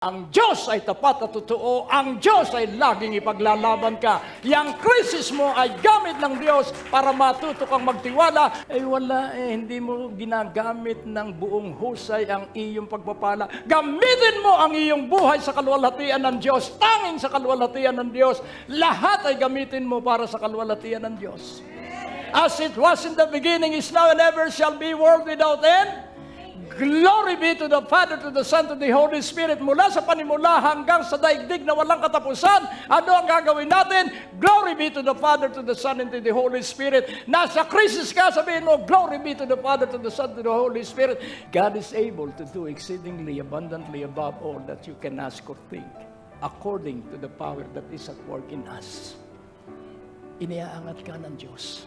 Ang Diyos ay tapat at totoo. Ang Diyos ay laging ipaglalaban ka. Yang krisis mo ay gamit ng Diyos para matuto kang magtiwala. Wala hindi mo ginagamit ng buong husay ang iyong pagpapala. Gamitin mo ang iyong buhay sa kaluwalhatian ng Diyos. Tanging sa kaluwalhatian ng Diyos. Lahat ay gamitin mo para sa kaluwalhatian ng Diyos. As it was in the beginning, is now, and ever shall be, world without end. Glory be to the Father, to the Son, to the Holy Spirit. Mula sa panimula hanggang sa daigdig na walang katapusan, ano ang gagawin natin? Glory be to the Father, to the Son, and to the Holy Spirit. Nasa crisis ka, sabihin mo, glory be to the Father, to the Son, to the Holy Spirit. God is able to do exceedingly abundantly above all that you can ask or think, according to the power that is at work in us. Iniaangat ka ng Diyos.